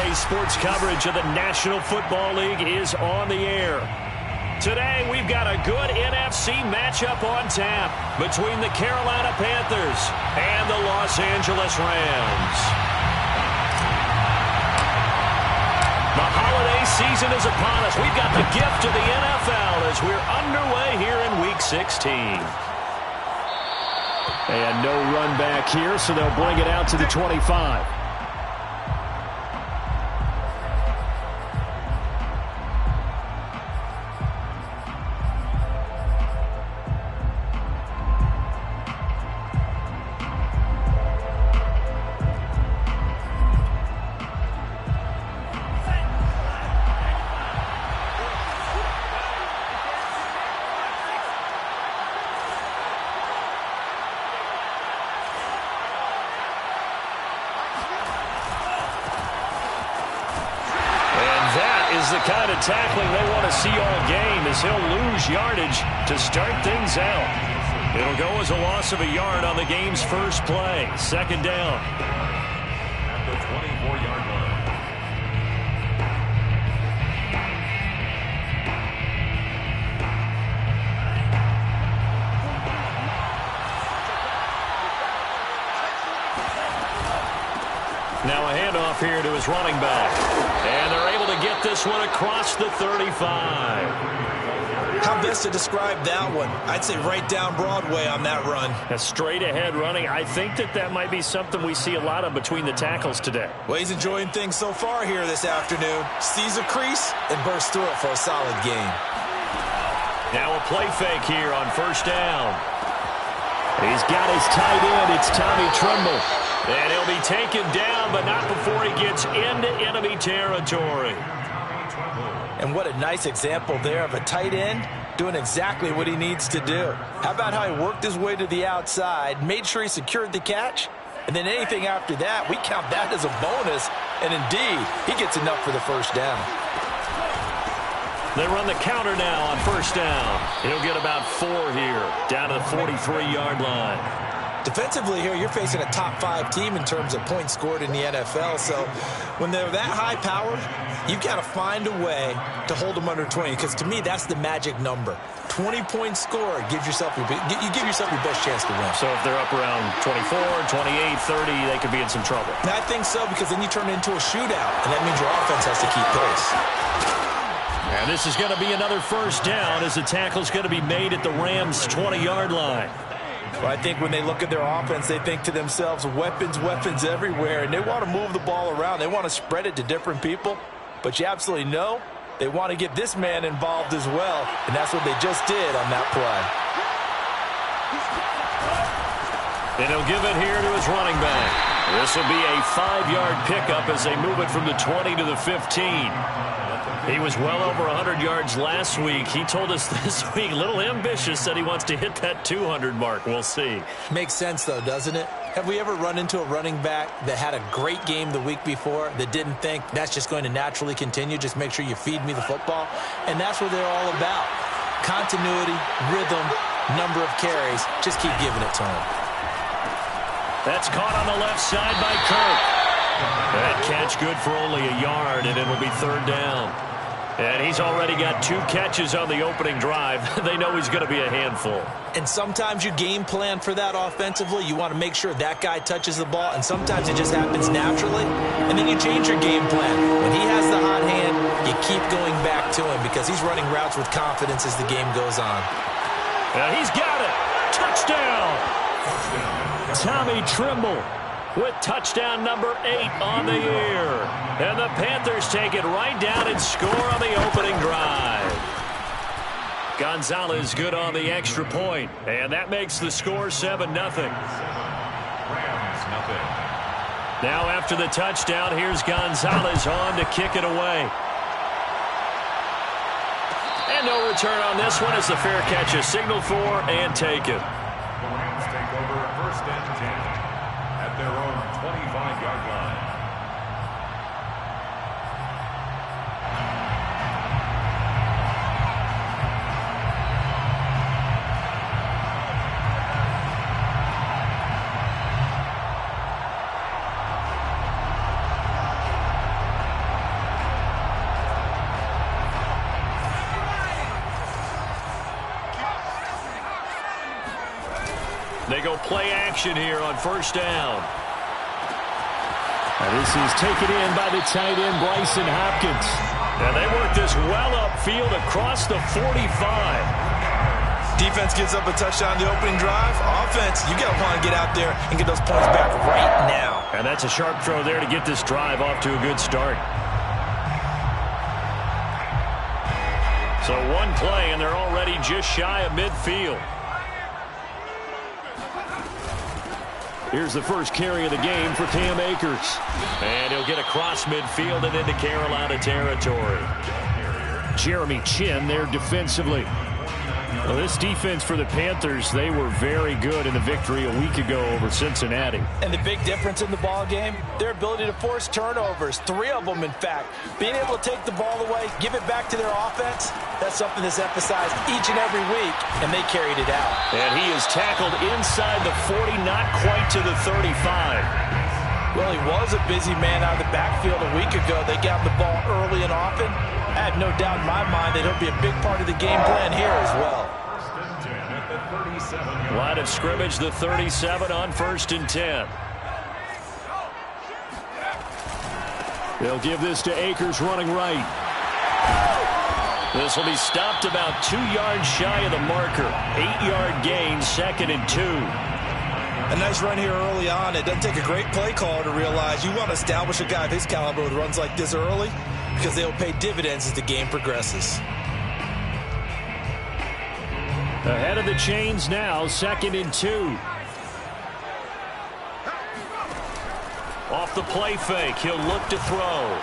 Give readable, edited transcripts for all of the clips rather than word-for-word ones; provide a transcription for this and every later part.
Sunday sports coverage of the National Football League is on the air. Today, we've got a good NFC matchup on tap between the Carolina Panthers and the Los Angeles Rams. The holiday season is upon us. We've got the gift of the NFL as we're underway here in Week 16. And no run back here, so they'll bring it out to the 25. The kind of tackling they want to see all game as he'll lose yardage to start things out. It'll go as a loss of a yard on the game's first play. Second down. At the 24-yard line. Now a handoff here to his running back. And they're able to get this one across the 35. How best to describe that one? I'd say right down Broadway on that run. A straight ahead running. I think that might be something we see a lot of between the tackles today. Well, he's enjoying things so far here this afternoon. Sees a crease and bursts through it for a solid gain. Now a play fake here on first down. He's got his tight end. It's Tommy Tremble. And he'll be taken down, but not before he gets into enemy territory. And what a nice example there of a tight end doing exactly what he needs to do. How about how he worked his way to the outside, made sure he secured the catch, and then anything after that, we count that as a bonus. And indeed, he gets enough for the first down. They run the counter now on first down. He'll get about 4 here, down to the 43-yard line. Defensively here, you're facing a top-5 team in terms of points scored in the NFL. So when they're that high-powered, you've got to find a way to hold them under 20. Because to me, that's the magic number. 20-point score gives yourself you give yourself your best chance to win. So if they're up around 24, 28, 30, they could be in some trouble. And I think so, because then you turn it into a shootout, and that means your offense has to keep pace. And this is going to be another first down as the tackle's going to be made at the Rams' 20-yard line. Well, I think when they look at their offense, they think to themselves, weapons everywhere, and they want to move the ball around. They want to spread it to different people, but you absolutely know they want to get this man involved as well, and that's what they just did on that play. And he'll give it here to his running back. This will be a 5-yard pickup as they move it from the 20 to the 15. He was well over 100 yards last week. He told us this week, a little ambitious, said he wants to hit that 200 mark. We'll see. Makes sense, though, doesn't it? Have we ever run into a running back that had a great game the week before that didn't think that's just going to naturally continue? Just make sure you feed me the football. And that's what they're all about. Continuity, rhythm, number of carries. Just keep giving it to him. That's caught on the left side by Kirk. That catch good for only a yard, and it'll be third down. And he's already got 2 catches on the opening drive. They know he's going to be a handful. And sometimes you game plan for that offensively. You want to make sure that guy touches the ball, and sometimes it just happens naturally. And then you change your game plan. When he has the hot hand, you keep going back to him because he's running routes with confidence as the game goes on. Now he's got it. Touchdown. Tommy Tremble with touchdown number 8 on the year. And the Panthers take it right down and score on the opening drive. Gonzalez good on the extra point, and that makes the score 7-0. Now after the touchdown, here's Gonzalez on to kick it away. And no return on this one as the fair catch is signaled for and taken. The Rams take over first and 10 at their own 25-yard line. They go play action here on first down. And this is taken in by the tight end, Bryson Hopkins. And they work this well upfield across the 45. Defense gives up a touchdown the opening drive. Offense, you got to want to get out there and get those points back right now. And that's a sharp throw there to get this drive off to a good start. So one play, and they're already just shy of midfield. Here's the first carry of the game for Cam Akers. And he'll get across midfield and into Carolina territory. Jeremy Chin there defensively. Well, this defense for the Panthers, they were very good in the victory a week ago over Cincinnati. And the big difference in the ball game, their ability to force turnovers, 3 of them in fact. Being able to take the ball away, give it back to their offense, that's something that's emphasized each and every week, and they carried it out. And he is tackled inside the 40, not quite to the 35. Well, he was a busy man out of the backfield a week ago. They got the ball early and often. I have no doubt in my mind that he'll be a big part of the game plan here as well. Line of scrimmage, the 37 on 1st and 10. They'll give this to Akers running right. This will be stopped about 2 yards shy of the marker. 8-yard gain, 2nd and 2. A nice run here early on. It doesn't take a great play caller to realize you want to establish a guy of his caliber with runs like this early because they'll pay dividends as the game progresses. Ahead of the chains now, 2nd and 2. Off the play fake, he'll look to throw.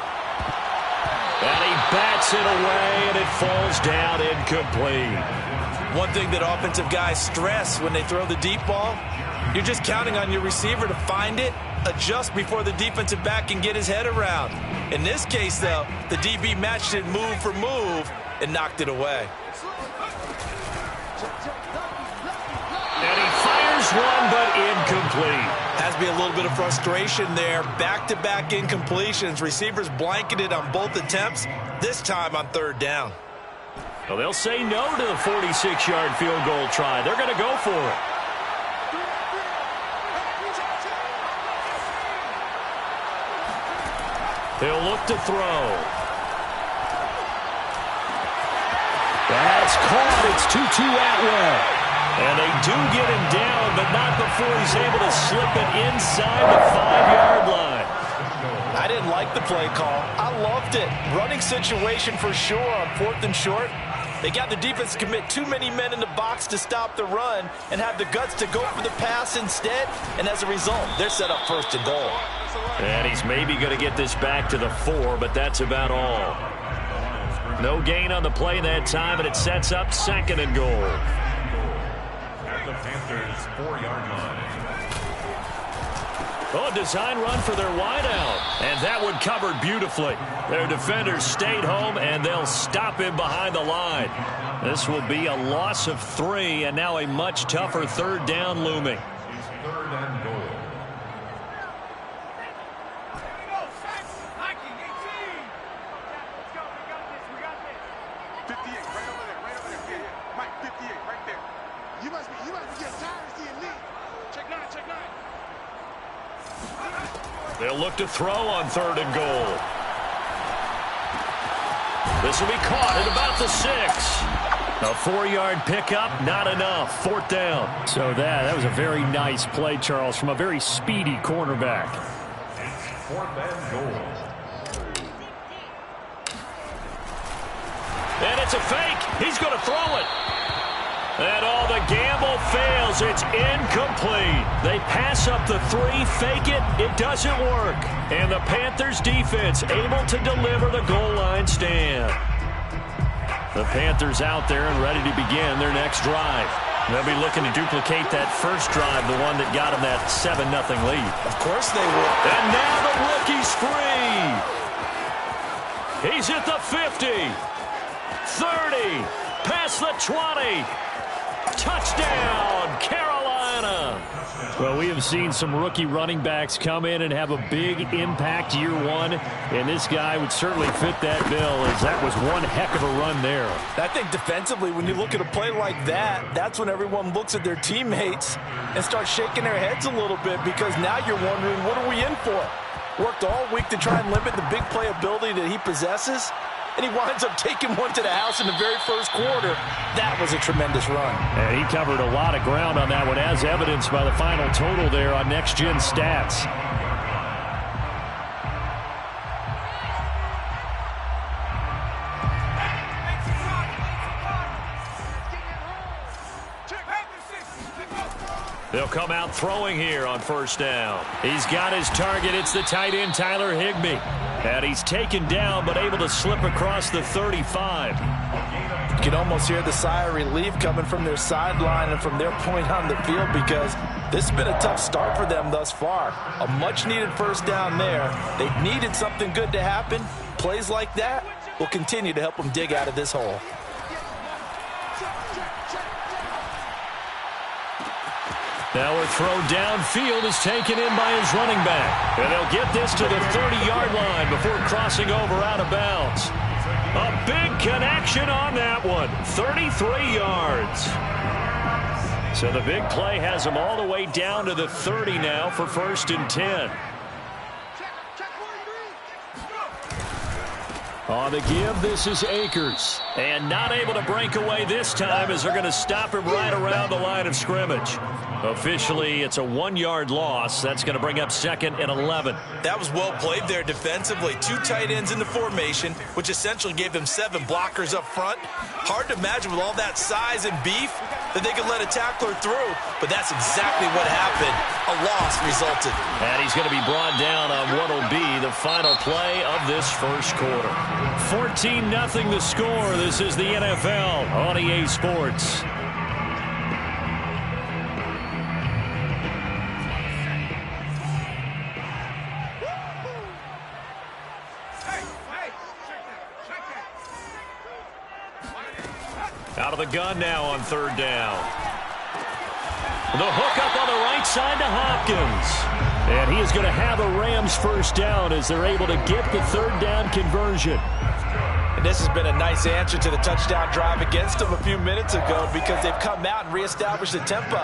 And he bats it away, and it falls down incomplete. One thing that offensive guys stress when they throw the deep ball, you're just counting on your receiver to find it, adjust before the defensive back can get his head around. In this case, though, the DB matched it move for move and knocked it away. And he fires one, but incomplete. Has to be a little bit of frustration there. Back-to-back incompletions. Receivers blanketed on both attempts, this time on 3rd down. Well, they'll say no to the 46-yard field goal try. They're going to go for it. He'll look to throw. That's caught. It's Tutu Atwell. And they do get him down, but not before he's able to slip it inside the 5-yard line. I didn't like the play call. I loved it. Running situation for sure on 4th and short. They got the defense to commit too many men in the box to stop the run and have the guts to go for the pass instead. And as a result, they're set up 1st and goal. And he's maybe going to get this back to the 4, but that's about all. No gain on the play that time, and it sets up 2nd and goal. The Panthers 4-yard line. Oh, design run for their wideout. And that one covered beautifully. Their defenders stayed home, and they'll stop him behind the line. This will be a loss of 3, and now a much tougher 3rd down looming. It's 3rd and goal. They'll look to throw on 3rd and goal. This will be caught at about the 6. A 4-yard pickup, not enough. 4th down. So that was a very nice play, Charles, from a very speedy cornerback. It's 4th and goal. And it's a fake. He's going to throw it. And all the gamble fails. It's incomplete. They pass up the 3, fake it. It doesn't work. And the Panthers defense able to deliver the goal line stand. The Panthers out there and ready to begin their next drive. They'll be looking to duplicate that first drive, the one that got them that 7-0 lead. Of course they will. And now the rookie's free. He's at the 50. 30. Past the 20. Touchdown, Carolina. Atlanta. Well, we have seen some rookie running backs come in and have a big impact year one, and this guy would certainly fit that bill, as that was one heck of a run there. I think defensively, when you look at a play like that, that's when everyone looks at their teammates and starts shaking their heads a little bit, because now you're wondering, what are we in for? Worked all week to try and limit the big play ability that he possesses, and he winds up taking one to the house in the very first quarter. That was a tremendous run. And he covered a lot of ground on that one, as evidenced by the final total there on Next Gen Stats. They'll come out throwing here on first down. He's got his target. It's the tight end, Tyler Higbee. And he's taken down, but able to slip across the 35. You can almost hear the sigh of relief coming from their sideline and from their point on the field, because this has been a tough start for them thus far. A much-needed first down there. They've needed something good to happen. Plays like that will continue to help them dig out of this hole. Now a throw downfield is taken in by his running back. And they'll get this to the 30-yard line before crossing over out of bounds. A big connection on that one. 33 yards. So the big play has him all the way down to the 30 now for 1st and 10. On the give, this is Akers. And not able to break away this time, as they're going to stop him right around the line of scrimmage. Officially, it's a 1-yard loss. That's going to bring up 2nd and 11. That was well played there defensively. 2 tight ends in the formation, which essentially gave them 7 blockers up front. Hard to imagine with all that size and beef that they could let a tackler through, but that's exactly what happened. A loss resulted. And he's going to be brought down on what will be the final play of this first quarter. 14-0 the score. This is the NFL on EA Sports. Out of the gun now on 3rd down. The hook up on the right side to Hopkins. And he is going to have a Rams first down as they're able to get the 3rd down conversion. And this has been a nice answer to the touchdown drive against them a few minutes ago, because they've come out and reestablished the tempo.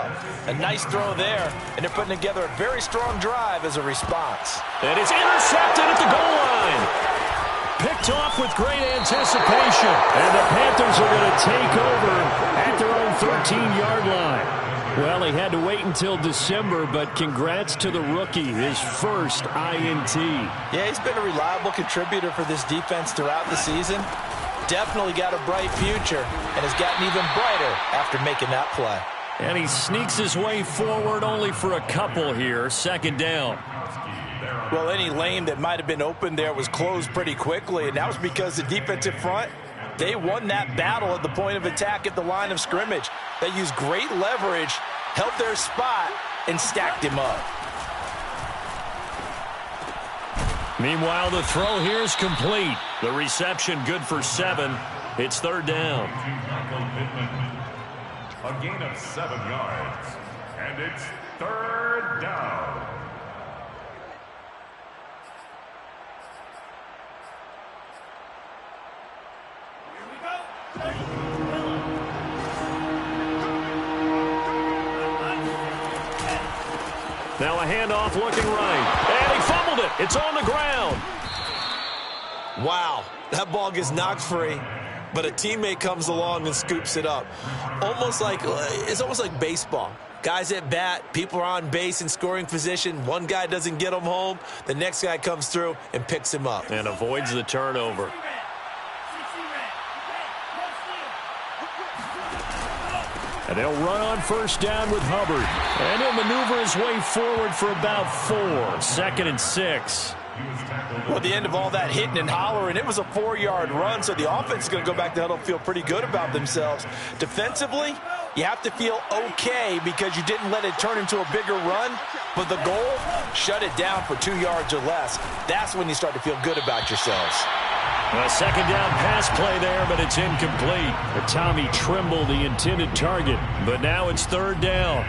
A nice throw there, and they're putting together a very strong drive as a response. And it's intercepted at the goal line. Picked off with great anticipation. And the Panthers are going to take over at their own 13-yard line. Well, he had to wait until December, but congrats to the rookie, his first INT. Yeah, he's been a reliable contributor for this defense throughout the season. Definitely got a bright future, and has gotten even brighter after making that play. And he sneaks his way forward only for a couple here. 2nd down. Well, any lane that might have been open there was closed pretty quickly, and that was because the defensive front, they won that battle at the point of attack at the line of scrimmage. They used great leverage, held their spot, and stacked him up. Meanwhile, the throw here is complete. The reception good for 7. It's 3rd down. A gain of 7 yards. And it's 3rd down. Now a handoff looking right. And he fumbled it. It's on the ground. Wow, that ball gets knocked free, but a teammate comes along and scoops it up. It's almost like baseball. Guys at bat, people are on base in scoring position. One guy doesn't get him home. The next guy comes through and picks him up. And avoids the turnover. And they'll run on first down with Hubbard. And he'll maneuver his way forward for about 4. 2nd and 6. Well, at the end of all that hitting and hollering, it was a 4-yard run, so the offense is going to go back to huddle and feel pretty good about themselves. Defensively, you have to feel okay because you didn't let it turn into a bigger run, but the goal, shut it down for 2 yards or less. That's when you start to feel good about yourselves. A 2nd down pass play there, but it's incomplete. Tommy Trimble, the intended target, but now it's 3rd down.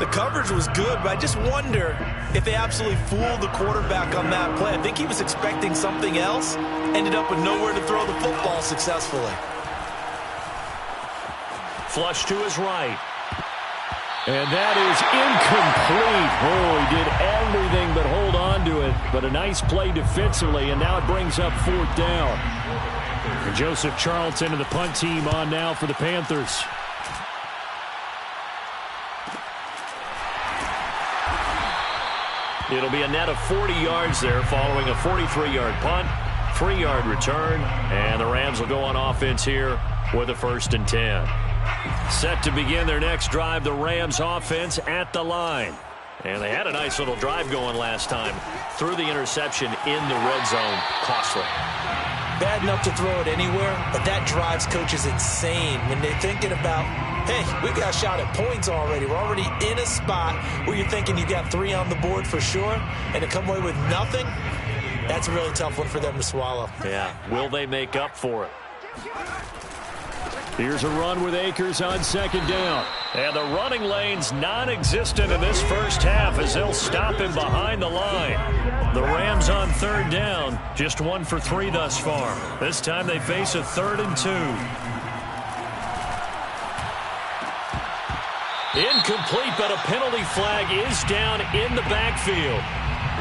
The coverage was good, but I just wonder if they absolutely fooled the quarterback on that play. I think he was expecting something else, ended up with nowhere to throw the football successfully. Flush to his right. And that is incomplete. Oh, he did everything but hold on to it. But a nice play defensively, and now it brings up 4th down. And Joseph Charlton and the punt team on now for the Panthers. It'll be a net of 40 yards there following a 43-yard punt, 3-yard return, and the Rams will go on offense here with a 1st and 10. Set to begin their next drive, the Rams offense at the line. And they had a nice little drive going last time. Threw the interception in the red zone. Costly. Bad enough to throw it anywhere, but that drives coaches insane when they're thinking about, hey, we've got a shot at points already. We're already in a spot where you're thinking you got 3 on the board for sure, and to come away with nothing, that's a really tough one for them to swallow. Yeah, will they make up for it? Here's a run with Akers on 2nd down. And the running lane's non-existent in this first half as they'll stop him behind the line. The Rams on 3rd down, just 1 for 3 thus far. This time they face a 3rd and 2. Incomplete, but a penalty flag is down in the backfield.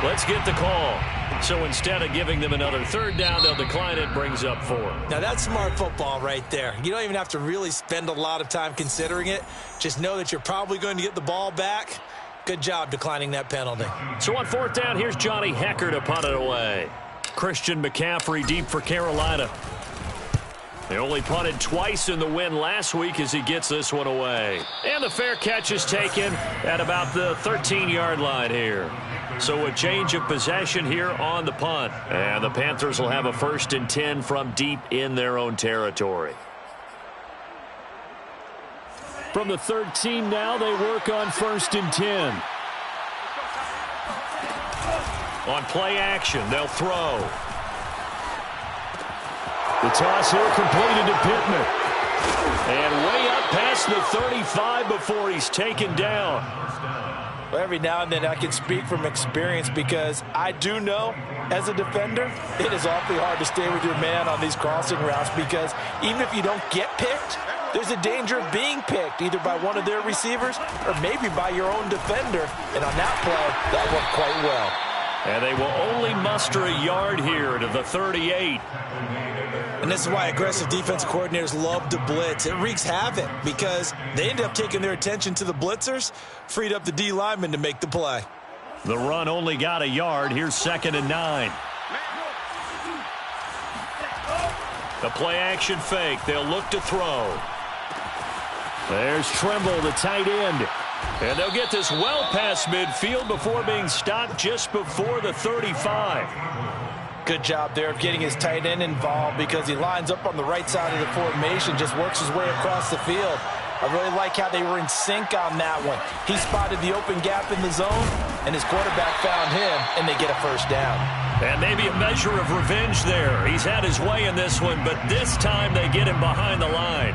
Let's get the call. So instead of giving them another 3rd down, they'll decline it, brings up 4. Now that's smart football right there. You don't even have to really spend a lot of time considering it. Just know that you're probably going to get the ball back. Good job declining that penalty. So on 4th down, here's Johnny Hecker to punt it away. Christian McCaffrey deep for Carolina. They only punted twice in the win last week as he gets this one away. And the fair catch is taken at about the 13-yard line here. So a change of possession here on the punt. And the Panthers will have a 1st and 10 from deep in their own territory. From the 13 now, they work on 1st and 10. On play action, they'll throw. The toss here completed to Pittman. And way up past the 35 before he's taken down. Well, every now and then I can speak from experience because I do know as a defender it is awfully hard to stay with your man on these crossing routes because even if you don't get picked, there's a danger of being picked either by one of their receivers or maybe by your own defender. And on that play, that worked quite well. And they will only muster a yard here to the 38. And this is why aggressive defensive coordinators love to blitz. It wreaks havoc because they end up taking their attention to the blitzers, freed up the D lineman to make the play. The run only got a yard. Here's 2nd and 9. The play action fake. They'll look to throw. There's Trimble, the tight end. And they'll get this well past midfield before being stopped just before the 35. Good job there of getting his tight end involved because he lines up on the right side of the formation, just works his way across the field. I really like how they were in sync on that one. He spotted the open gap in the zone, and his quarterback found him, and they get a 1st down. And maybe a measure of revenge there. He's had his way in this one, but this time they get him behind the line.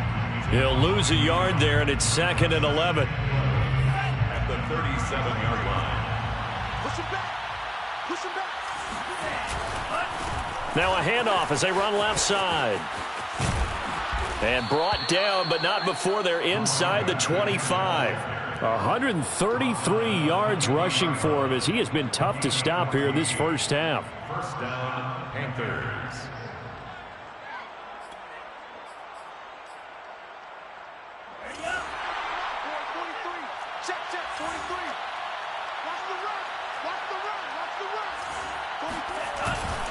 He'll lose a yard there, and it's 2nd and 11. At the 37-yard line. Push him back. Push him back. Now a handoff as they run left side. And brought down, but not before they're inside the 25. 133 yards rushing for him as he has been tough to stop here this first half. 1st down, Panthers.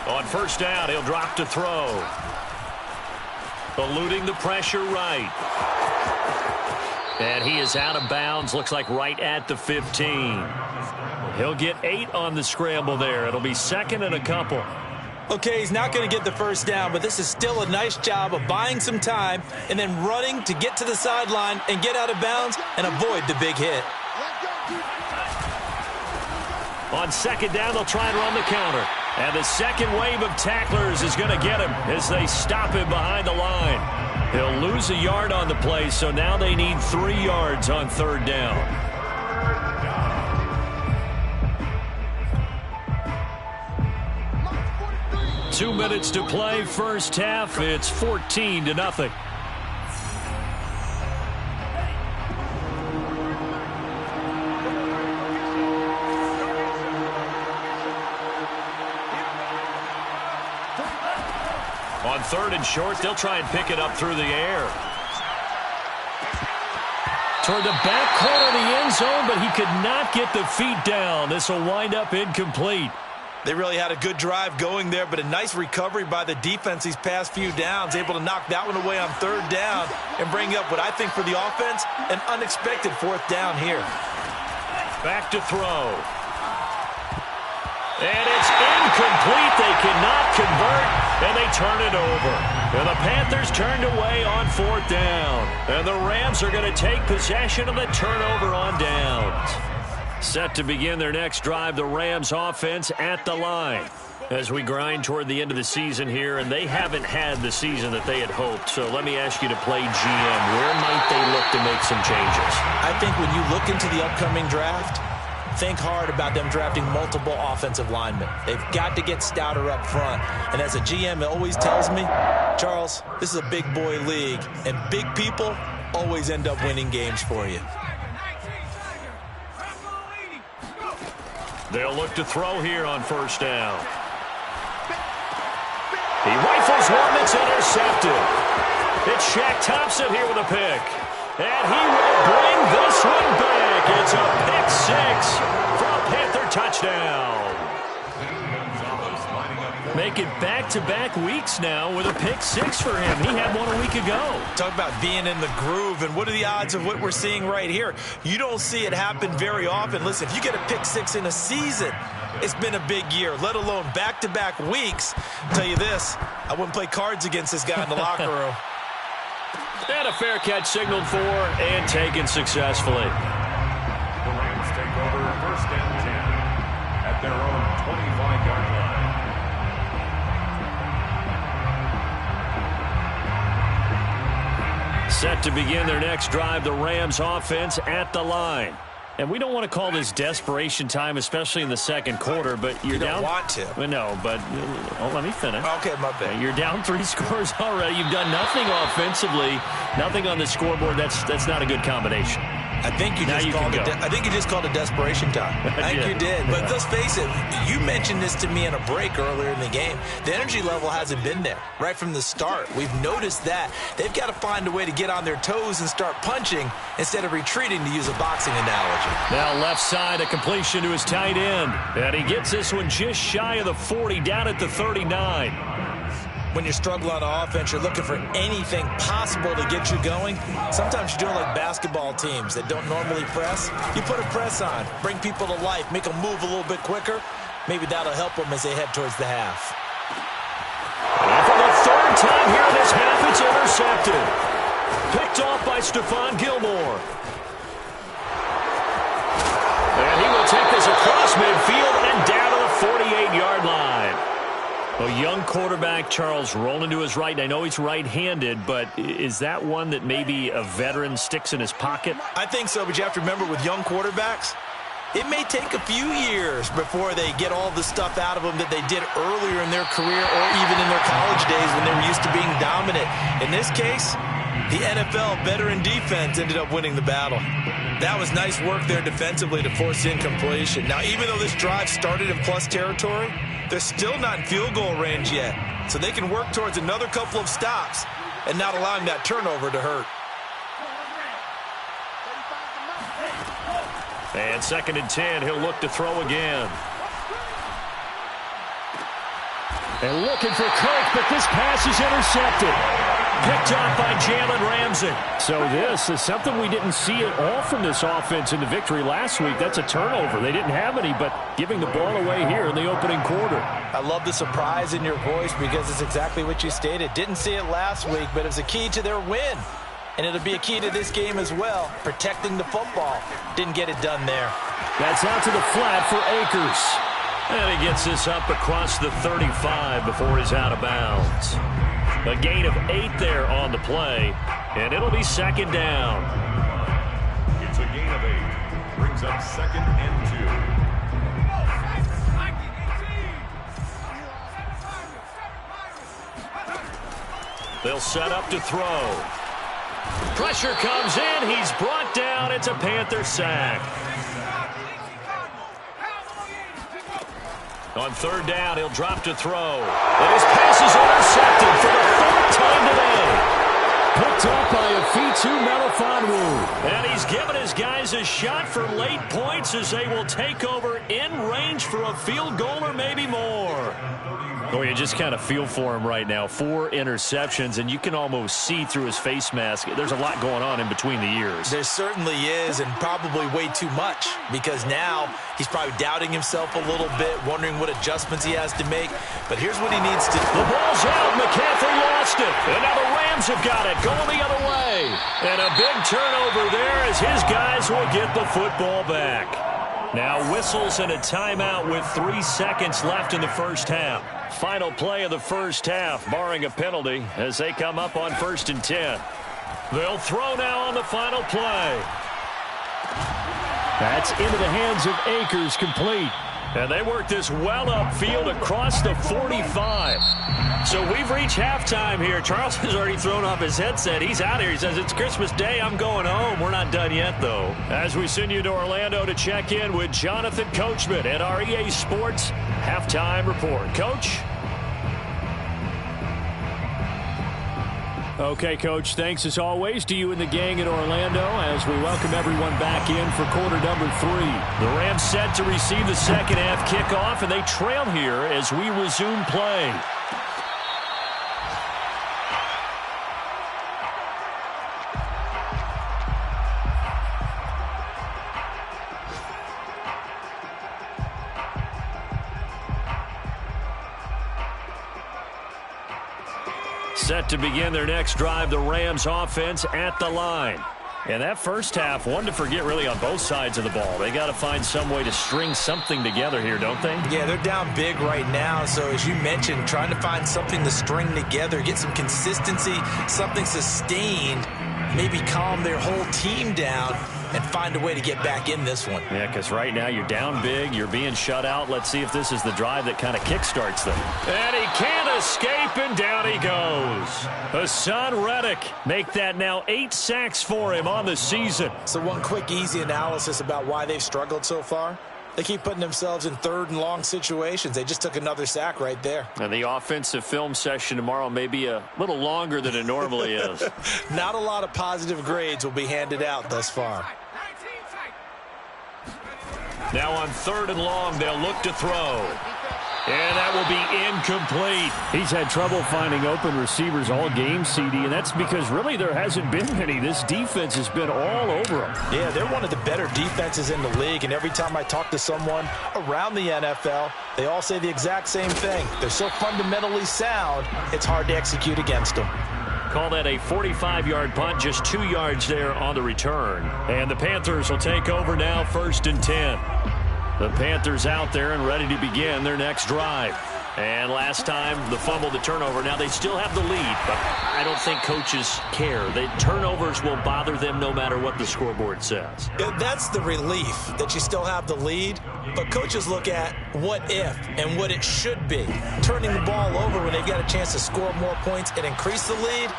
On 1st down, he'll drop to throw. Eluding the pressure right. And he is out of bounds, looks like right at the 15. He'll get 8 on the scramble there. It'll be 2nd and a couple. Okay, he's not going to get the 1st down, but this is still a nice job of buying some time and then running to get to the sideline and get out of bounds and avoid the big hit. On 2nd down, they'll try and run the counter. And the second wave of tacklers is going to get him as they stop him behind the line. He'll lose a yard on the play, so now they need 3 yards on 3rd down. 2 minutes to play, first half. It's 14-0. On 3rd and short, they'll try and pick it up through the air. Toward the back corner of the end zone, but he could not get the feet down. This will wind up incomplete. They really had a good drive going there, but a nice recovery by the defense these past few downs, able to knock that one away on 3rd down and bring up what I think for the offense, an unexpected 4th down here. Back to throw. And it's incomplete. They cannot convert, and they turn it over. And the Panthers turned away on 4th down. And the Rams are going to take possession of the turnover on downs. Set to begin their next drive, the Rams offense at the line. As we grind toward the end of the season here, and they haven't had the season that they had hoped. So let me ask you to play GM. Where might they look to make some changes? I think when you look into the upcoming draft, think hard about them drafting multiple offensive linemen. They've got to get stouter up front. And as a GM, it always tells me, Charles, this is a big boy league, and big people always end up winning games for you. They'll look to throw here on 1st down. He rifles one that's intercepted. It's Shaq Thompson here with a pick. And he will bring this one back. It's a pick 6 for a Panther touchdown. Make it back-to-back weeks now with a pick 6 for him. He had one a week ago. Talk about being in the groove, and what are the odds of what we're seeing right here? You don't see it happen very often. Listen, if you get a pick 6 in a season, it's been a big year, let alone back-to-back weeks. I'll tell you this, I wouldn't play cards against this guy in the locker room. And a fair catch signaled for and taken successfully. The Rams take over 1st and 10 at their own 25-yard line. Set to begin their next drive, the Rams offense at the line. And we don't want to call this desperation time, especially in the second quarter, but you're down. You don't want to. No, but let me finish. Okay, my bad. You're down 3 scores already. You've done nothing offensively, nothing on the scoreboard. That's not a good combination. I think you just called it desperation time. I think you did. But let's face it, you mentioned this to me in a break earlier in the game. The energy level hasn't been there right from the start. We've noticed that. They've got to find a way to get on their toes and start punching instead of retreating, to use a boxing analogy. Now left side, a completion to his tight end. And he gets this one just shy of the 40, down at the 39. When you're struggling on offense, you're looking for anything possible to get you going. Sometimes you're doing like basketball teams that don't normally press. You put a press on, bring people to life, make them move a little bit quicker. Maybe that'll help them as they head towards the half. And for the 3rd time here in this half, it's intercepted. Picked off by Stephon Gilmore. And he will take this across midfield and down to the 48-yard line. A young quarterback, Charles, rolling to his right. And I know he's right-handed, but is that one that maybe a veteran sticks in his pocket? I think so, but you have to remember with young quarterbacks, it may take a few years before they get all the stuff out of them that they did earlier in their career or even in their college days when they were used to being dominant. In this case, the NFL veteran defense ended up winning the battle. That was nice work there defensively to force incompletion. Now, even though this drive started in plus territory, they're still not in field goal range yet. So they can work towards another couple of stops and not allowing that turnover to hurt. And 2nd and 10, he'll look to throw again. And looking for Kirk, but this pass is intercepted. Picked off by Jalen Ramsey. So this is something we didn't see at all from this offense in the victory last week. That's a turnover. They didn't have any, but giving the ball away here in the opening quarter. I love the surprise in your voice because it's exactly what you stated. Didn't see it last week, but it was a key to their win. And it'll be a key to this game as well, protecting the football. Didn't get it done there. That's out to the flat for Akers. And he gets this up across the 35 before he's out of bounds. A gain of 8 there on the play, and it'll be 2nd down. It's a gain of 8. Brings up 2nd and 2. They'll set up to throw. Pressure comes in. He's brought down. It's a Panther sack. On third down, he'll drop to throw. And his pass is intercepted for the third time today. Picked up by a Fitu Melifonwu. And he's given his guys a shot for late points as they will take over in range for a field goal or maybe more. Oh, you just kind of feel for him right now. 4 interceptions, and you can almost see through his face mask. There's a lot going on in between the ears. There certainly is, and probably way too much, because now he's probably doubting himself a little bit, wondering what adjustments he has to make. But here's what he needs to do. The ball's out. McCaffrey lost it. And now the Rams have got it, going the other way. And a big turnover there as his guys will get the football back. Now whistles and a timeout with 3 seconds left in the first half. Final play of the first half, barring a penalty, as they come up on 1st and 10. They'll throw now on the final play. That's into the hands of Akers, complete. And they work this well upfield across the 45. So we've reached halftime here. Charles has already thrown off his headset. He's out here. He says, it's Christmas Day. I'm going home. We're not done yet, though. As we send you to Orlando to check in with Jonathan Coachman at our EA Sports Halftime Report. Coach? Okay, Coach, thanks as always to you and the gang in Orlando as we welcome everyone back in for quarter number 3. The Rams set to receive the second half kickoff, and they trail here as we resume play. Set to begin their next drive, the Rams offense at the line. And that first half, one to forget really on both sides of the ball. They got to find some way to string something together here, don't they? Yeah, they're down big right now. So as you mentioned, trying to find something to string together, get some consistency, something sustained, maybe calm their whole team down and find a way to get back in this one. Yeah, because right now you're down big, you're being shut out. Let's see if this is the drive that kind of kickstarts them. And he can't escape, and down he goes. Hassan Reddick make that now 8 sacks for him on the season. So one quick, easy analysis about why they've struggled so far. They keep putting themselves in 3rd and long situations. They just took another sack right there. And the offensive film session tomorrow may be a little longer than it normally is. Not a lot of positive grades will be handed out thus far. Now on 3rd and long, they'll look to throw. And that will be incomplete. He's had trouble finding open receivers all game, CD, and that's because really there hasn't been many. This defense has been all over them. Yeah, they're one of the better defenses in the league, and every time I talk to someone around the NFL, they all say the exact same thing. They're so fundamentally sound, it's hard to execute against them. Call that a 45-yard punt, just 2 yards there on the return. And the Panthers will take over now, 1st and 10. The Panthers out there and ready to begin their next drive. And last time, the fumble, the turnover. Now they still have the lead, but I don't think coaches care. The turnovers will bother them no matter what the scoreboard says. That's the relief, that you still have the lead. But coaches look at what if and what it should be. Turning the ball over when they've got a chance to score more points and increase the lead,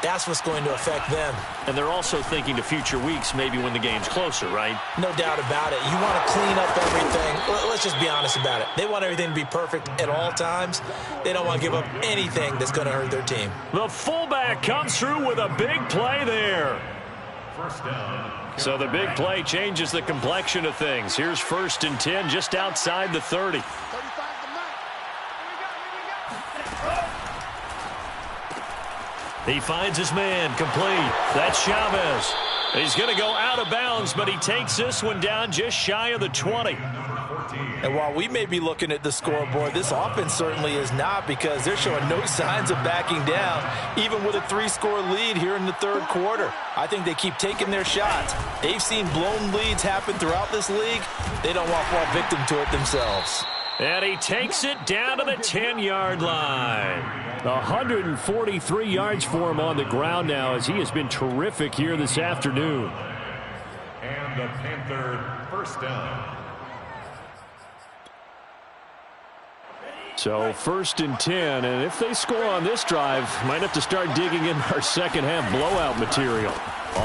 that's what's going to affect them. And they're also thinking to future weeks, maybe when the game's closer, right? No doubt about it. You want to clean up everything. Let's just be honest about it. They want everything to be perfect at all times. They don't want to give up anything that's going to hurt their team. The fullback comes through with a big play there. So the big play changes the complexion of things. Here's 1st and 10 just outside the 30. He finds his man, complete. That's Chavez. He's going to go out of bounds, but he takes this one down just shy of the 20. And while we may be looking at the scoreboard, this offense certainly is not, because they're showing no signs of backing down, even with a 3-score lead here in the 3rd quarter. I think they keep taking their shots. They've seen blown leads happen throughout this league. They don't want to fall victim to it themselves. And he takes it down to the 10-yard line. 143 yards for him on the ground now, as he has been terrific here this afternoon. And the Panther 1st down. So So 1st and 10, and if they score on this drive, might have to start digging in our second half blowout material.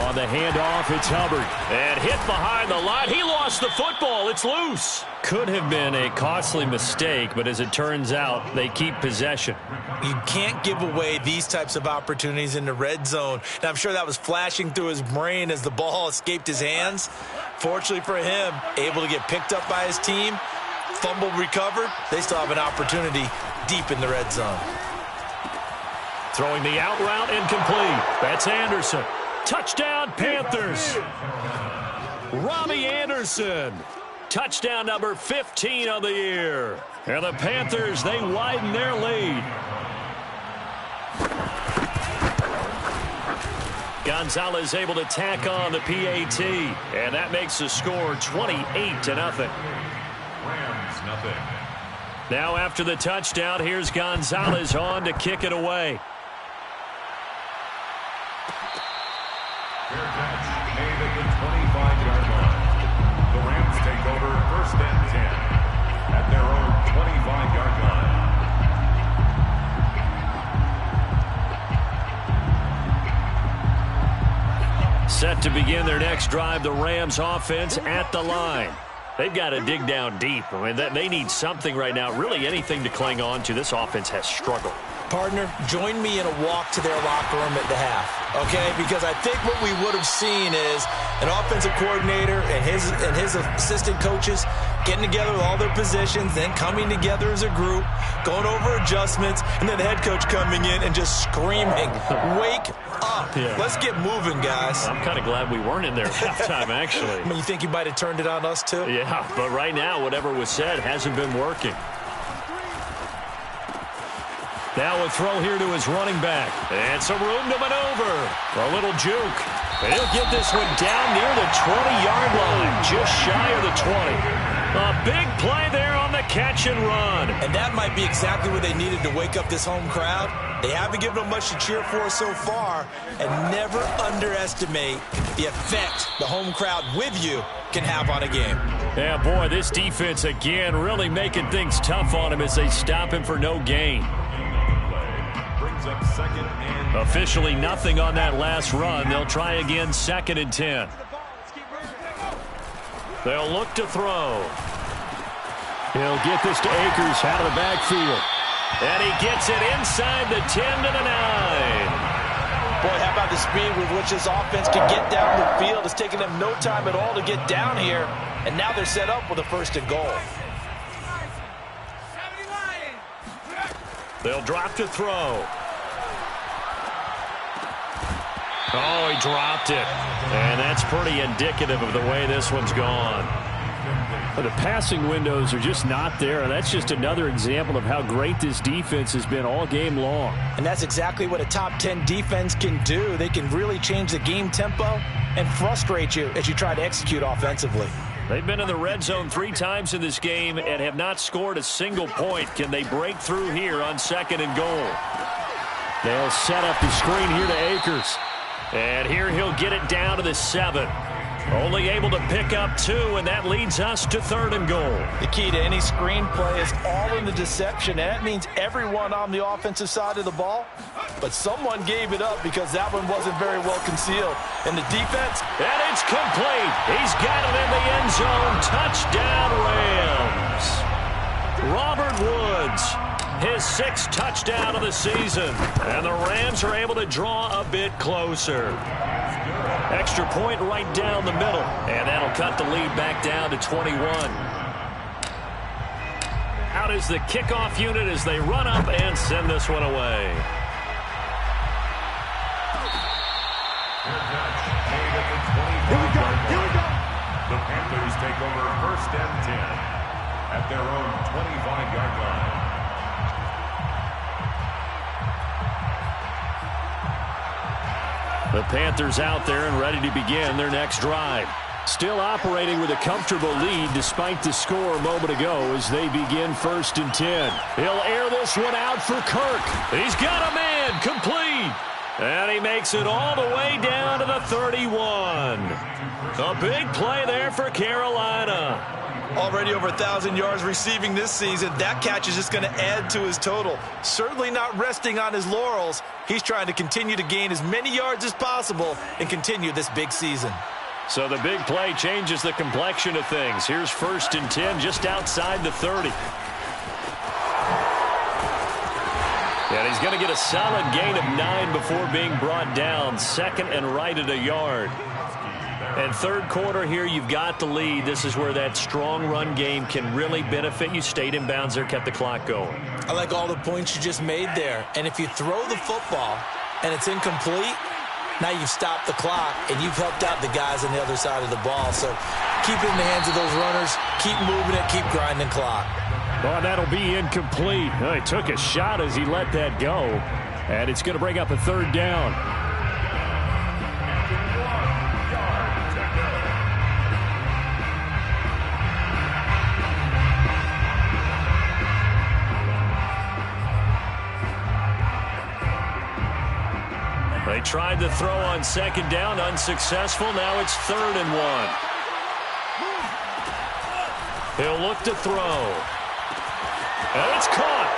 On the handoff, it's Hubbard. And hit behind the line. He lost the football. It's loose. Could have been a costly mistake, but as it turns out, they keep possession. You can't give away these types of opportunities in the red zone. Now, I'm sure that was flashing through his brain as the ball escaped his hands. Fortunately for him, able to get picked up by his team, fumble recovered. They still have an opportunity deep in the red zone. Throwing the out route incomplete. That's Anderson. Touchdown, Panthers. Robbie Anderson. Touchdown number 15 of the year. And the Panthers, they widen their lead. Gonzalez able to tack on the PAT. And that makes the score 28-0. Rams, nothing. Now after the touchdown, here's Gonzalez on to kick it away. Fair catch made at the 25-yard line. The Rams take over 1st and 10 at their own 25-yard line. Set to begin their next drive, the Rams offense at the line. They've got to dig down deep. I mean, they need something right now, really anything to cling on to. This offense has struggled. Partner, join me in a walk to their locker room at the half, okay? Because I think what we would have seen is an offensive coordinator and his assistant coaches getting together with all their positions, then coming together as a group, going over adjustments, and then the head coach coming in and just screaming, "Wake up. Yeah. Let's get moving, guys." I'm kind of glad we weren't in there at halftime, actually. I mean, you think he might have turned it on us, too? Yeah, but right now, whatever was said hasn't been working. Now a throw here to his running back. And some room to maneuver. A little juke. And he'll get this one down near the 20-yard line, just shy of the 20. A big play there on the catch and run. And that might be exactly what they needed to wake up this home crowd. They haven't given them much to cheer for so far. And never underestimate the effect the home crowd with you can have on a game. Yeah, boy, this defense again really making things tough on him as they stop him for no gain. Up 2nd and officially nothing on that last run. They'll try again 2nd and 10. They'll look to throw. He'll get this to Akers out of the backfield. And he gets it inside the 10 to the 9. Boy, how about the speed with which this offense can get down the field? It's taken them no time at all to get down here. And now they're set up with a 1st and goal. They'll drop to throw. Oh, he dropped it. And that's pretty indicative of the way this one's gone. The passing windows are just not there. That's just another example of how great this defense has been all game long. And that's exactly what a top 10 defense can do. They can really change the game tempo and frustrate you as you try to execute offensively. They've been in the red zone 3 times in this game and have not scored a single point. Can they break through here on 2nd and goal? They'll set up the screen here to Akers. And here he'll get it down to the 7. Only able to pick up 2, and that leads us to 3rd and goal. The key to any screen play is all in the deception, and that means everyone on the offensive side of the ball. But someone gave it up because that one wasn't very well concealed. And the defense, and it's complete. He's got it in the end zone. Touchdown, Rams. Robert Woods, his 6th touchdown of the season. And the Rams are able to draw a bit closer. Extra point right down the middle. And that'll cut the lead back down to 21. Out is the kickoff unit as they run up and send this one away. Here we go. The Panthers take over 1st and 10 at their own 25-yard line. The Panthers out there and ready to begin their next drive. Still operating with a comfortable lead despite the score a moment ago as they begin 1st and 10. He'll air this one out for Kirk. He's got a man complete. And he makes it all the way down to the 31. A big play there for Carolina. Already over 1,000 yards receiving this season. That catch is just going to add to his total. Certainly not resting on his laurels. He's trying to continue to gain as many yards as possible and continue this big season. So the big play changes the complexion of things. Here's 1st and 10 just outside the 30. And he's going to get a solid gain of 9 before being brought down. 2nd and right at a yard. And 3rd quarter here, you've got the lead. This is where that strong run game can really benefit you. Stayed in bounds there, kept the clock going. I like all the points you just made there. And if you throw the football and it's incomplete, now you've stopped the clock and you've helped out the guys on the other side of the ball. So keep it in the hands of those runners. Keep moving it. Keep grinding clock. Oh, that'll be incomplete. Oh, he took a shot as he let that go. And it's going to bring up a 3rd down. They tried to throw on 2nd down, unsuccessful. Now it's 3rd and 1. He'll look to throw. And it's caught.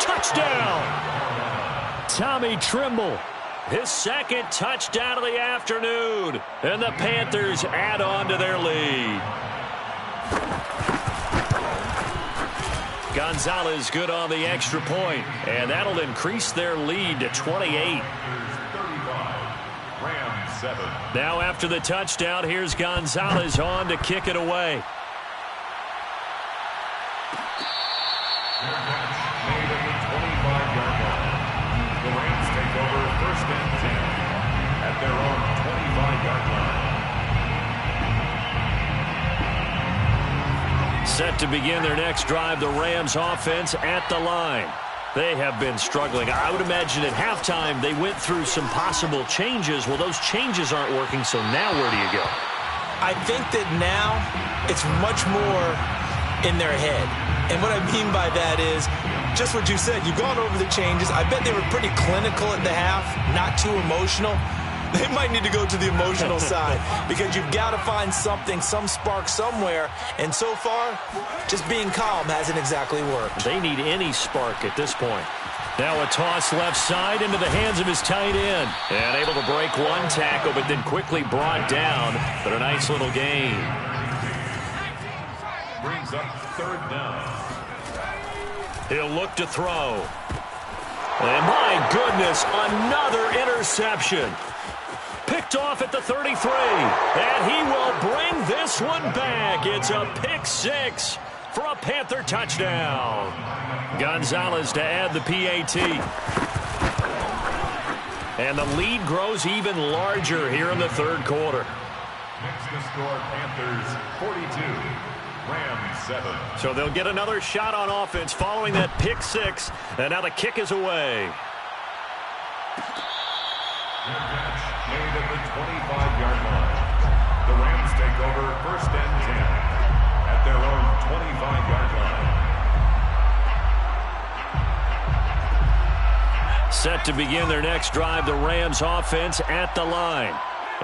Touchdown. Tommy Trimble. His 2nd touchdown of the afternoon. And the Panthers add on to their lead. Gonzalez good on the extra point. And that'll increase their lead to 28. Now after the touchdown, here's Gonzalez on to kick it away. Made at the 25-yard line. The Rams take over 1st and 10 at their own 25-yard line. Set to begin their next drive, the Rams offense at the line. They have been struggling. I would imagine at halftime they went through some possible changes. Well, those changes aren't working, so now where do you go? I think that now it's much more in their head. And what I mean by that is just what you said. You've gone over the changes. I bet they were pretty clinical at the half, not too emotional. They might need to go to the emotional side because you've got to find something, some spark somewhere. And so far, just being calm hasn't exactly worked. They need any spark at this point. Now a toss left side into the hands of his tight end. And able to break one tackle, but then quickly brought down. But a nice little gain. Brings up 3rd down. He'll look to throw. And my goodness, another interception. Picked off at the 33. And he will bring this one back. It's a pick 6 for a Panther touchdown. Gonzalez to add the PAT. And the lead grows even larger here in the 3rd quarter. Next to score, Panthers 42, Rams 7. So they'll get another shot on offense following that pick 6. And now the kick is away. Made at the 25-yard line. The Rams take over 1st and 10 at their own 25-yard line. Set to begin their next drive, the Rams offense at the line.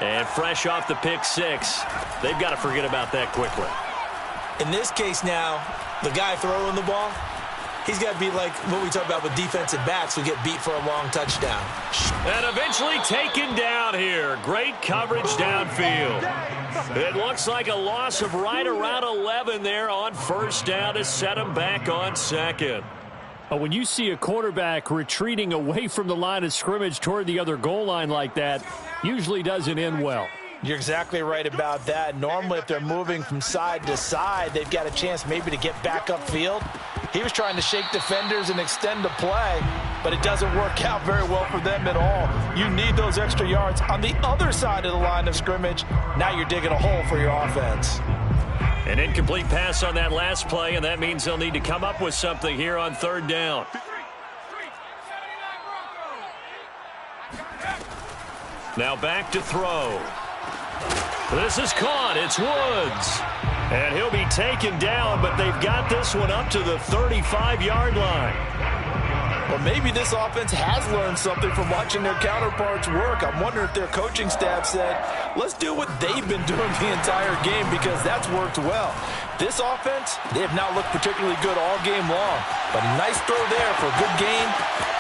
And fresh off the pick 6, they've got to forget about that quickly. In this case now, the guy throwing the ball, he's got to be like what we talk about with defensive backs who get beat for a long touchdown. And eventually taken down here. Great coverage downfield. It looks like a loss of right around 11 there on 1st down to set him back on 2nd. When you see a quarterback retreating away from the line of scrimmage toward the other goal line like that, usually doesn't end well. You're exactly right about that. Normally, if they're moving from side to side, they've got a chance maybe to get back upfield. He was trying to shake defenders and extend the play, but it doesn't work out very well for them at all. You need those extra yards on the other side of the line of scrimmage. Now you're digging a hole for your offense. An incomplete pass on that last play, and that means they'll need to come up with something here on 3rd down. Now back to throw. This is caught. It's Woods. And he'll be taken down, but they've got this one up to the 35-yard line. Or maybe this offense has learned something from watching their counterparts work. I'm wondering if their coaching staff said, let's do what they've been doing the entire game, because that's worked well. This offense, they have not looked particularly good all game long. But a nice throw there for a good gain.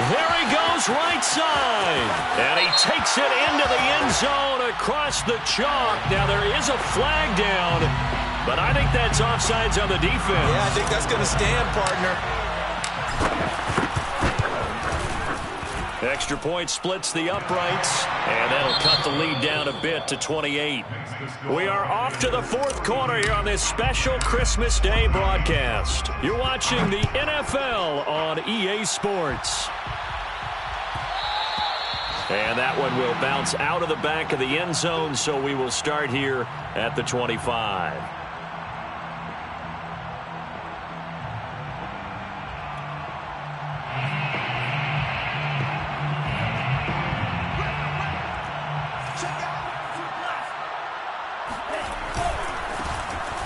There he goes, right side. And he takes it into the end zone across the chalk. Now there is a flag down, but I think that's offsides on the defense. Yeah, I think that's going to stand, partner. Extra point splits the uprights, and that'll cut the lead down a bit to 28. We are off to the fourth quarter here on this special Christmas Day broadcast. You're watching the NFL on EA Sports. And that one will bounce out of the back of the end zone, so we will start here at the 25.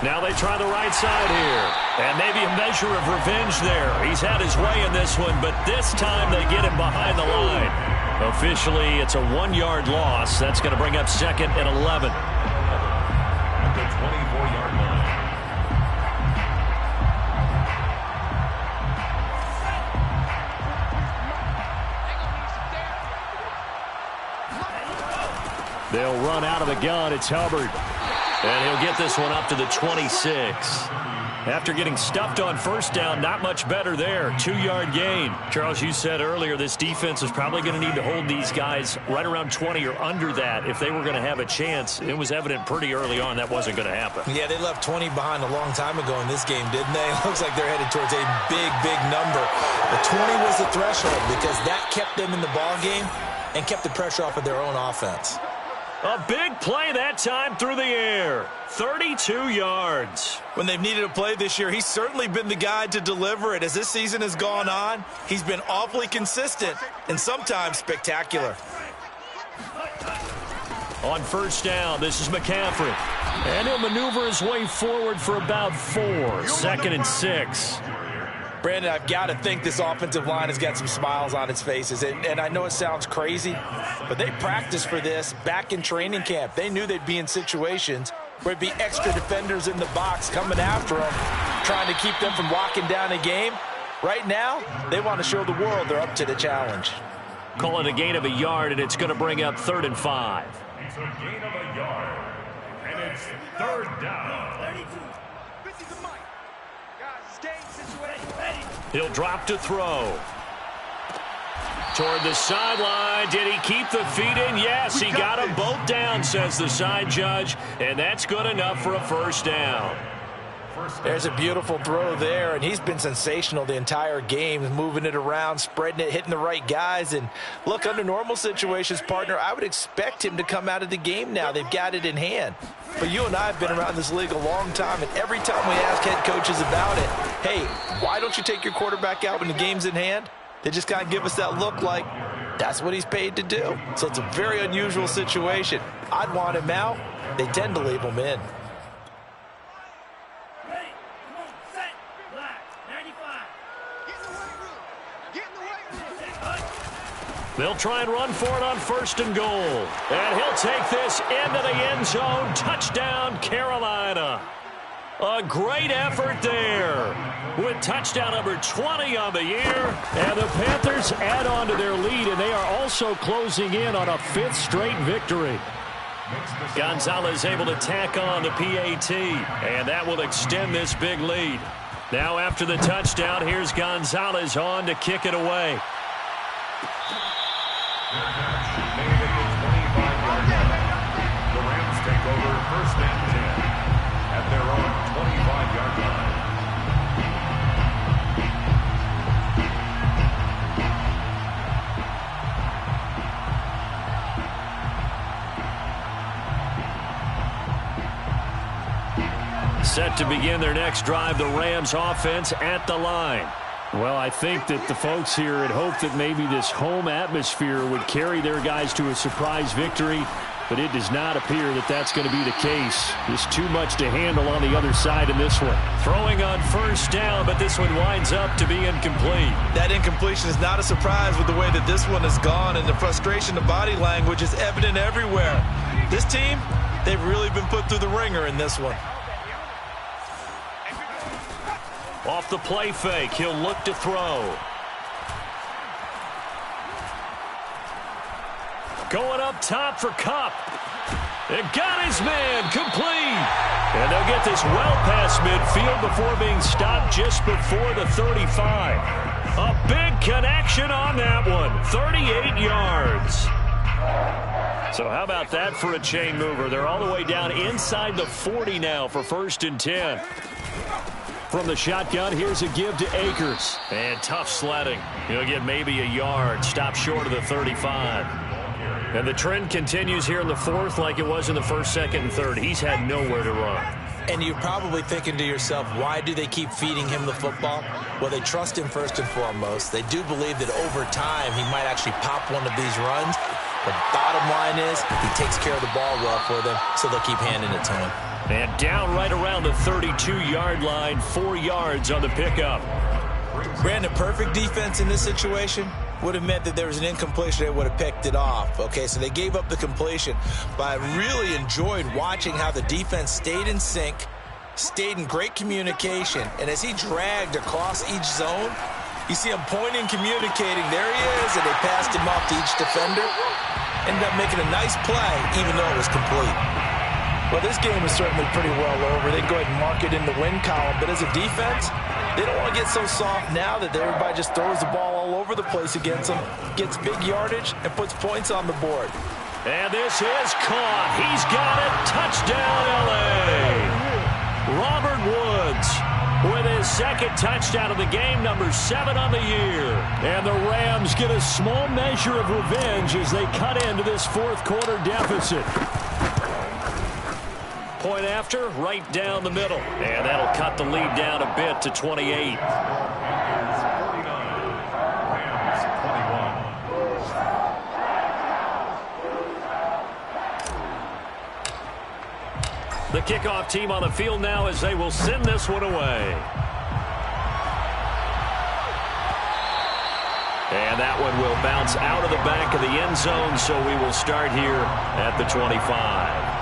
Now they try the right side here. And maybe a measure of revenge there. He's had his way in this one, but this time they get him behind the line. Officially, it's a 1-yard loss. That's going to bring up second and 11. At the 24-yard line. They'll run out of the gun. It's Hubbard. And he'll get this one up to the 26. After getting stuffed on first down, not much better there. 2-yard gain. Charles, you said earlier this defense is probably going to need to hold these guys right around 20 or under that if they were going to have a chance. It was evident pretty early on that wasn't going to happen. Yeah, they left 20 behind a long time ago in this game, didn't they? It looks like they're headed towards a big, big number. The 20 was the threshold because that kept them in the ball game and kept the pressure off of their own offense. A big play that time through the air. 32 yards. When they've needed a play this year, he's certainly been the guy to deliver it. As this season has gone on, he's been awfully consistent and sometimes spectacular. On first down, this is McCaffrey. And he'll maneuver his way forward for about 4. Second and 6. Brandon, I've got to think this offensive line has got some smiles on its faces. And I know it sounds crazy, but they practiced for this back in training camp. They knew they'd be in situations where it'd be extra defenders in the box coming after them, trying to keep them from locking down a game. Right now, they want to show the world they're up to the challenge. Call it a gain of a yard, and it's going to bring up 3rd and 5. It's a gain of a yard, and it's 3rd down. He'll drop to throw. Toward the sideline. Did he keep the feet in? Yes, he got them both down, says the side judge. And that's good enough for a first down. There's a beautiful throw there, and he's been sensational the entire game, moving it around, spreading it, hitting the right guys. And look, under normal situations, partner, I would expect him to come out of the game now. They've got it in hand. But you and I have been around this league a long time, and every time we ask head coaches about it, hey, why don't you take your quarterback out when the game's in hand? They just kind of give us that look like that's what he's paid to do. So it's a very unusual situation. I'd want him out. They tend to leave him in. They'll try and run for it on 1st and goal. And he'll take this into the end zone. Touchdown, Carolina. A great effort there with touchdown number 20 on the year. And the Panthers add on to their lead, and they are also closing in on a 5th straight victory. Gonzalez able to tack on the PAT, and that will extend this big lead. Now after the touchdown, here's Gonzalez on to kick it away. Made at the 25-yard line. The Rams take over 1st and 10 at their own 25-yard line. Set to begin their next drive, the Rams offense at the line. Well, I think that the folks here had hoped that maybe this home atmosphere would carry their guys to a surprise victory. but it does not appear that that's going to be the case. Just too much to handle on the other side in this one. Throwing on first down, but this one winds up to be incomplete. That incompletion is not a surprise with the way that this one has gone, and the frustration of body language is evident everywhere. This team, they've really been put through the ringer in this one. Off the play fake, he'll look to throw. Going up top for Kupp. It got his man complete. And they'll get this well past midfield before being stopped just before the 35. A big connection on that one. 38 yards. So how about that for a chain mover? They're all the way down inside the 40 now for 1st and 10. From the shotgun, here's a give to Akers. And tough sledding. He'll get maybe a yard. Stop short of the 35. And the trend continues here in the 4th like it was in the 1st, 2nd, and 3rd. He's had nowhere to run. And you're probably thinking to yourself, why do they keep feeding him the football? Well, they trust him first and foremost. They do believe that over time he might actually pop one of these runs. The bottom line is he takes care of the ball well for them, so they'll keep handing it to him. And down right around the 32-yard line, 4 yards on the pickup. Brandon, perfect defense in this situation would have meant that there was an incompletion. They would have picked it off. Okay, so they gave up the completion. But I really enjoyed watching how the defense stayed in sync, stayed in great communication, and as he dragged across each zone, you see him pointing, communicating. There he is, and they passed him off to each defender. Ended up making a nice play, even though it was complete. Well, this game is certainly pretty well over. They can go ahead and mark it in the win column, but as a defense, they don't want to get so soft now that everybody just throws the ball all over the place against them, gets big yardage, and puts points on the board. And this is caught. He's got it. Touchdown, L.A. Robert Woods with his 2nd touchdown of the game, number 7 on the year. And the Rams get a small measure of revenge as they cut into this 4th quarter deficit. Point after, right down the middle. And that'll cut the lead down a bit to 28. The kickoff team on the field now as they will send this one away. And that one will bounce out of the back of the end zone, so we will start here at the 25.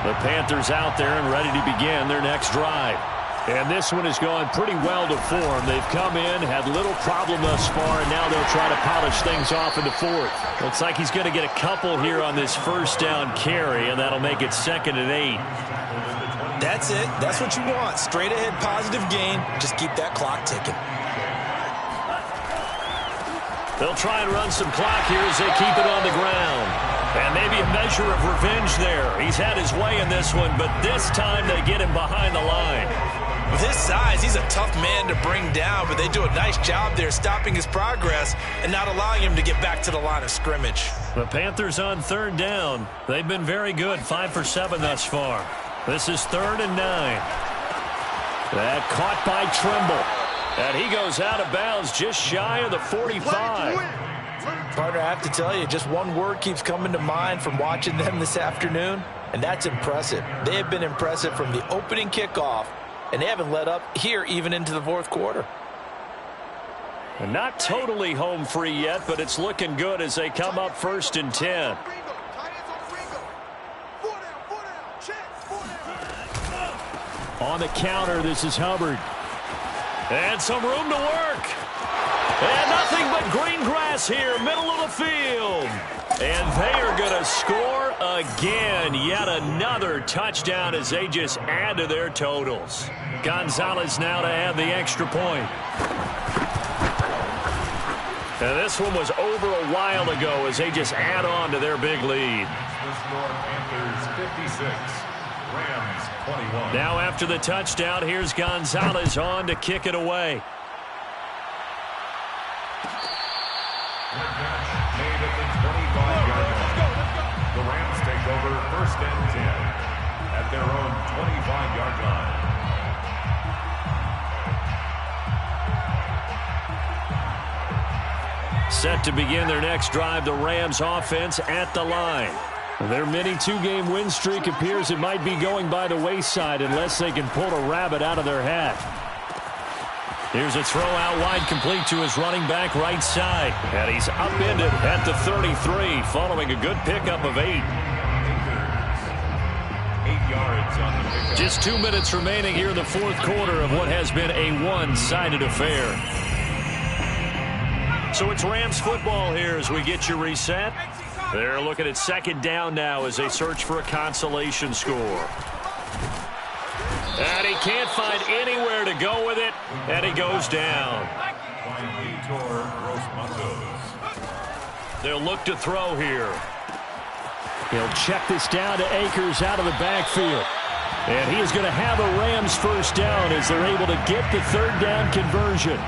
The Panthers out there and ready to begin their next drive. And this one has gone pretty well to form. They've come in, had little problem thus far, and now they'll try to polish things off in the 4th. Looks like he's going to get a couple here on this 1st down carry, and that'll make it 2nd and 8. That's it. That's what you want. Straight ahead positive gain. Just keep that clock ticking. They'll try and run some clock here as they keep it on the ground. And maybe a measure of revenge there. He's had his way in this one, but this time they get him behind the line. With his size, he's a tough man to bring down, but they do a nice job there stopping his progress and not allowing him to get back to the line of scrimmage. The Panthers on 3rd down. They've been very good, 5 for 7 thus far. This is 3rd and 9. That caught by Trimble. And he goes out of bounds just shy of the 45. Partner, I have to tell you, just one word keeps coming to mind from watching them this afternoon, and that's impressive. They have been impressive from the opening kickoff, and they haven't let up here even into the 4th quarter. And not totally home free yet, but it's looking good as they come up 1st and 10. On the counter, this is Hubbard. And some room to work. And nothing but green grass here, middle of the field. And they are going to score again. Yet another touchdown as they just add to their totals. Gonzalez now to add the extra point. And this one was over a while ago as they just add on to their big lead. Panthers 56, Rams 21. Now after the touchdown, here's Gonzalez on to kick it away. Made at the 25-yard line. The Rams take over 1st and 10 at their own 25-yard line. Set to begin their next drive, the Rams offense at the line. Their mini two-game win streak appears it might be going by the wayside unless they can pull a rabbit out of their hat. Here's a throw out wide, complete to his running back right side. And he's upended at the 33 following a good pickup of 8. 8 yards on the pickup. Just 2 minutes remaining here in the fourth quarter of what has been a one-sided affair. So it's Rams football here as we get you reset. They're looking at second down now as they search for a consolation score. And he can't find anywhere to go with it, and he goes down. They'll look to throw here. He'll check this down to Akers out of the backfield. And he is going to have a Rams first down as they're able to get the third down conversion.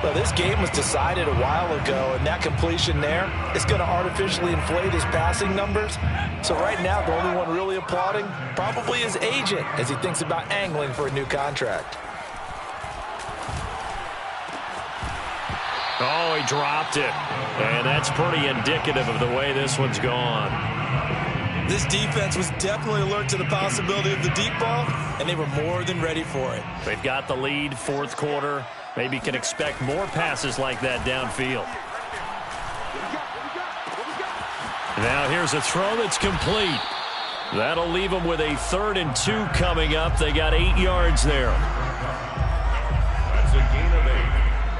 Well, this game was decided a while ago, and that completion there is going to artificially inflate his passing numbers. So right now, the only one really applauding probably his agent as he thinks about angling for a new contract. Oh, he dropped it. And that's pretty indicative of the way this one's gone. This defense was definitely alert to the possibility of the deep ball, and they were more than ready for it. They've got the lead, fourth quarter. Maybe can expect more passes like that downfield. Now here's a throw that's complete. That'll leave them with a 3rd and 2 coming up. They got 8 yards there. That's a gain of 8.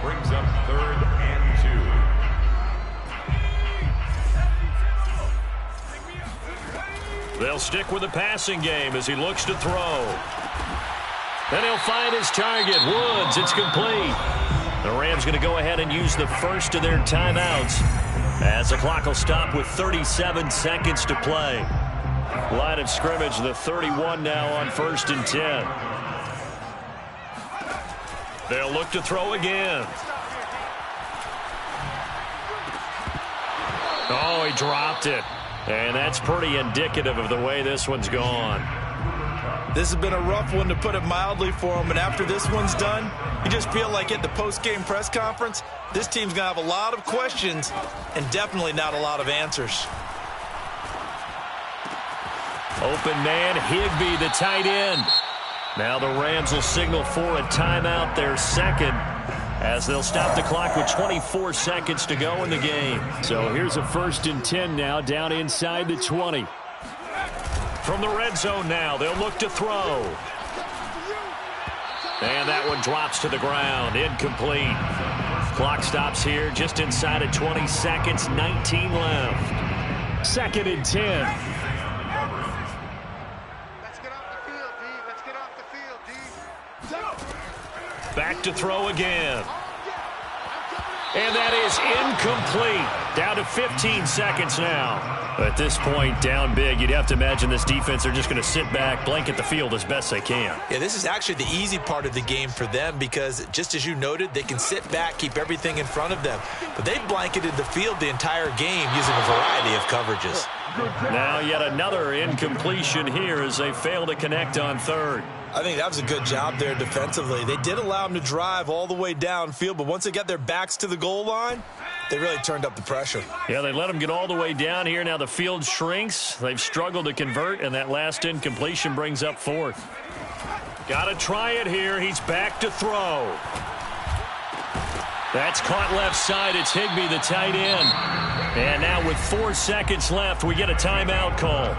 Brings up 3rd and 2. They'll stick with the passing game as he looks to throw. Then he'll find his target, Woods. It's complete. The Rams going to go ahead and use the first of their timeouts as the clock will stop with 37 seconds to play. Line of scrimmage, the 31 now on 1st and 10. They'll look to throw again. Oh, he dropped it. And that's pretty indicative of the way this one's gone. This has been a rough one, to put it mildly, for him. And after this one's done, you just feel like at the post-game press conference, this team's going to have a lot of questions and definitely not a lot of answers. Open man, Higbee, the tight end. Now the Rams will signal for a timeout, their second, as they'll stop the clock with 24 seconds to go in the game. So here's a 1st and 10 now, down inside the 20. From the red zone now, they'll look to throw. And that one drops to the ground, incomplete. Clock stops here just inside of 20 seconds, 19 left. 2nd and 10. Let's get off the field, D. Let's get off the field, D. Back to throw again. And that is incomplete. Down to 15 seconds now. At this point, down big, you'd have to imagine this defense, they're just going to sit back, blanket the field as best they can. Yeah, this is actually the easy part of the game for them because, just as you noted, they can sit back, keep everything in front of them. But they blanketed the field the entire game using a variety of coverages. Now yet another incompletion here as they fail to connect on 3rd. I think that was a good job there defensively. They did allow them to drive all the way downfield, but once they got their backs to the goal line, they really turned up the pressure. Yeah, they let them get all the way down here. Now the field shrinks. They've struggled to convert, and that last incompletion brings up 4th. Got to try it here. He's back to throw. That's caught left side. It's Higbee, the tight end. And now with 4 seconds left, we get a timeout call.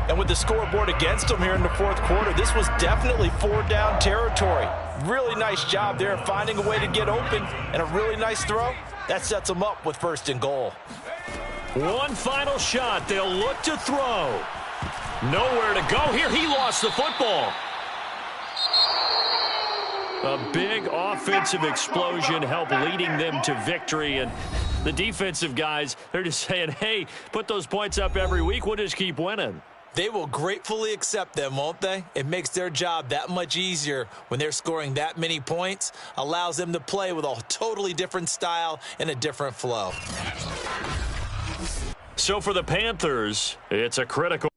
And with the scoreboard against them here in the fourth quarter, this was definitely 4-down territory. Really nice job there of finding a way to get open, and a really nice throw. That sets them up with 1st and goal. One final shot. They'll look to throw. Nowhere to go here. He lost the football. A big offensive explosion helped leading them to victory. And the defensive guys, they're just saying, hey, put those points up every week. We'll just keep winning. They will gratefully accept them, won't they? It makes their job that much easier when they're scoring that many points. Allows them to play with a totally different style and a different flow. So for the Panthers, it's a critical